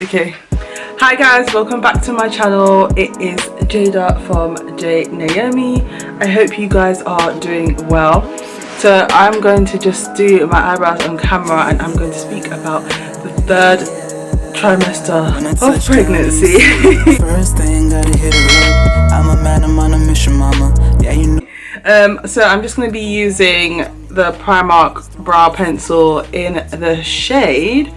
Okay, hi guys, welcome back to my channel. It is Jada from J Naomi. I hope you guys are doing well. So I'm going to just do my eyebrows on camera and I'm going to speak about the third trimester of pregnancy. First thing, gotta hit it up. I'm a man, I'm on a mission, mama. Yeah, you know. So I'm just going to be using the Primark brow pencil in the shade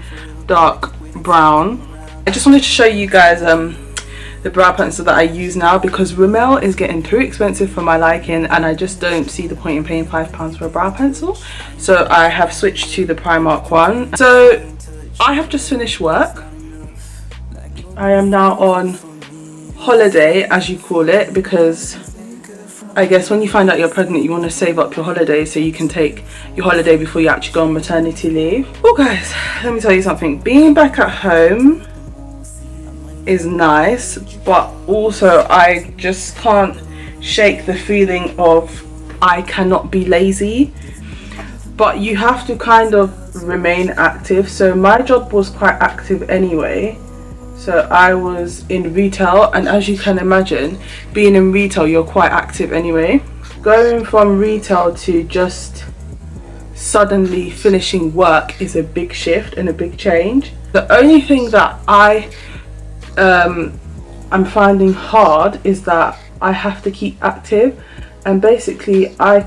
dark brown. I just wanted to show you guys the brow pencil that I use now, because Rimmel is getting too expensive for my liking and I just don't see the point in paying £5 for a brow pencil. So I have switched to the Primark one. So I have just finished work. I am now on holiday, as you call it, because I guess when you find out you're pregnant you want to save up your holiday so you can take your holiday before you actually go on maternity leave. Oh guys, let me tell you something. Being back at home is nice, but also I just can't shake the feeling of I cannot be lazy. But you have to kind of remain active. So my job was quite active anyway. So I was in retail, and as you can imagine, being in retail you're quite active anyway. Going from retail to just suddenly finishing work is a big shift and a big change. The only thing that I'm finding hard is that I have to keep active, and basically I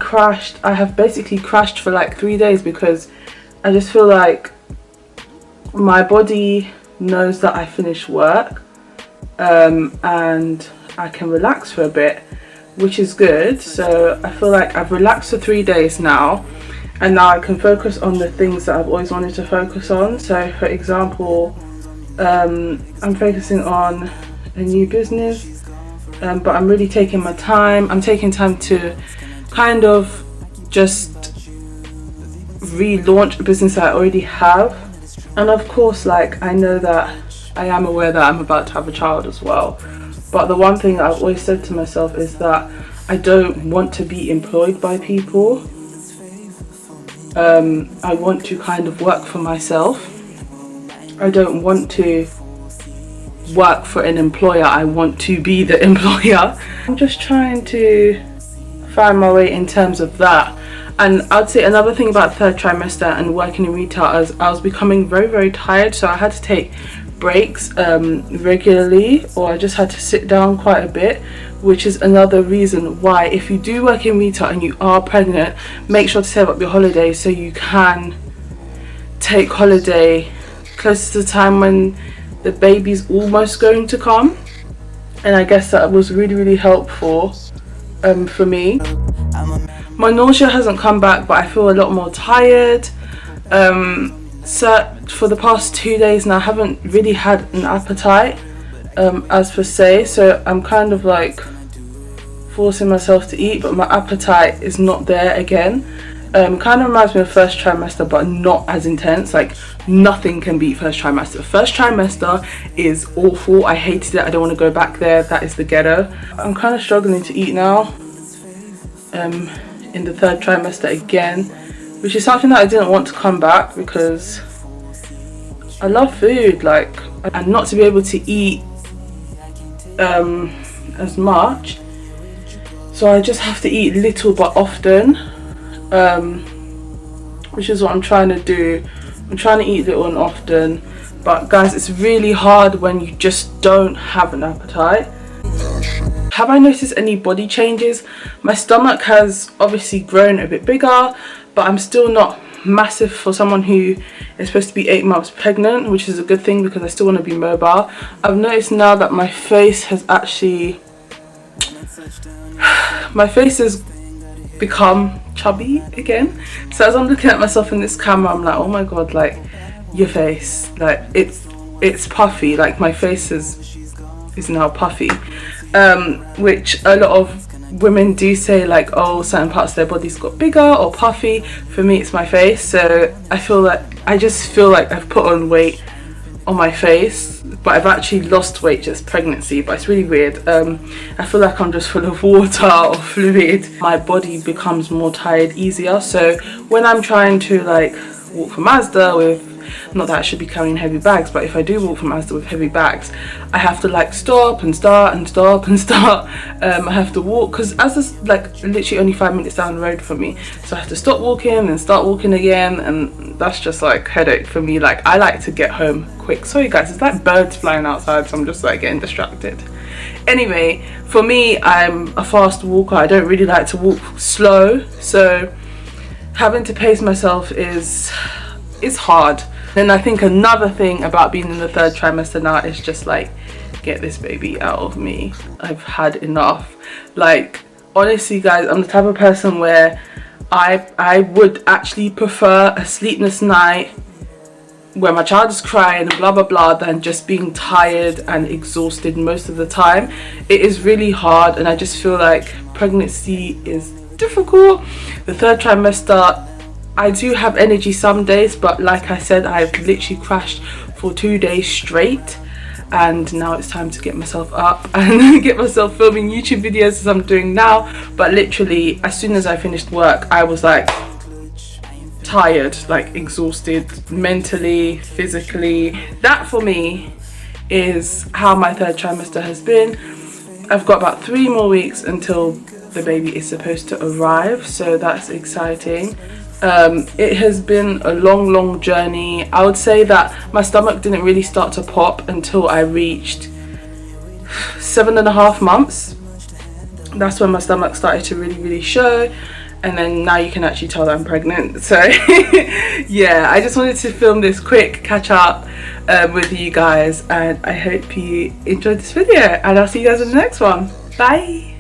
have basically crashed for like 3 days because I just feel like my body knows that I finished work and I can relax for a bit, which is good. So I feel like I've relaxed for 3 days now, and now I can focus on the things that I've always wanted to focus on. So for example, I'm focusing on a new business, but I'm really taking my time. I'm taking time to kind of just relaunch a business that I already have. And of course, like, I know that I am aware that I'm about to have a child as well, but the one thing I've always said to myself is that I don't want to be employed by people. I want to kind of work for myself. I don't want to work for an employer, I want to be the employer. I'm just trying to find my way in terms of that. And I'd say another thing about third trimester and working in retail is I was becoming very tired, so I had to take breaks regularly, or I just had to sit down quite a bit, which is another reason why, if you do work in retail and you are pregnant, make sure to save up your holiday so you can take holiday close to the time when the baby's almost going to come. And I guess that was really helpful for me. My nausea hasn't come back, but I feel a lot more tired. So for the past 2 days now I haven't really had an appetite as per se, so I'm kind of like forcing myself to eat, but my appetite is not there again. Kind of reminds me of first trimester, but not as intense. Like, nothing can beat first trimester. First trimester is awful. I hated it. I don't want to go back there. That is the ghetto. I'm kind of struggling to eat now in the third trimester again, which is something that I didn't want to come back, because I love food, like, and not to be able to eat as much, so I just have to eat little but often, which is what I'm trying to do. I'm trying to eat little and often, but guys, it's really hard when you just don't have an appetite. Have I noticed any body changes? My stomach has obviously grown a bit bigger, but I'm still not massive for someone who is supposed to be 8 months pregnant, which is a good thing because I still want to be mobile. I've noticed now that my face has become chubby again. So as I'm looking at myself in this camera, I'm like, oh my god, like, your face, like, it's puffy. Like, my face is now puffy, which a lot of women do say, like, oh, certain parts of their bodies got bigger or puffy. For me, it's my face. So I just feel like I've put on weight on my face, but I've actually lost weight just pregnancy. But it's really weird. I feel like I'm just full of water or fluid. My body becomes more tired easier. So when I'm trying to like walk for Mazda with Not that I should be carrying heavy bags, but if I do walk from Asda with heavy bags, I have to like stop and start and stop and start. I have to walk because Asda's like literally only 5 minutes down the road from me, so I have to stop walking and start walking again, and that's just like headache for me. Like I like to get home quick. Sorry guys, it's like birds flying outside, so I'm just like getting distracted. Anyway, for me, I'm a fast walker. I don't really like to walk slow, so having to pace myself is hard. And I think another thing about being in the 3rd trimester now is just like, get this baby out of me. I've had enough. Like honestly guys, I'm the type of person where I would actually prefer a sleepless night where my child is crying and blah blah blah than just being tired and exhausted most of the time. It is really hard, and I just feel like pregnancy is difficult. The 3rd trimester, I do have energy some days, but like I said, I've literally crashed for 2 days straight, and now it's time to get myself up and get myself filming YouTube videos as I'm doing now. But literally as soon as I finished work, I was like tired, like exhausted mentally, physically. That for me is how my 3rd trimester has been. I've got about 3 more weeks until the baby is supposed to arrive, so that's exciting. It has been a long journey. I would say that my stomach didn't really start to pop until I reached 7.5 months. That's when my stomach started to really show, and then now you can actually tell that I'm pregnant. So yeah, I just wanted to film this quick catch up with you guys, and I hope you enjoyed this video, and I'll see you guys in the next one. Bye.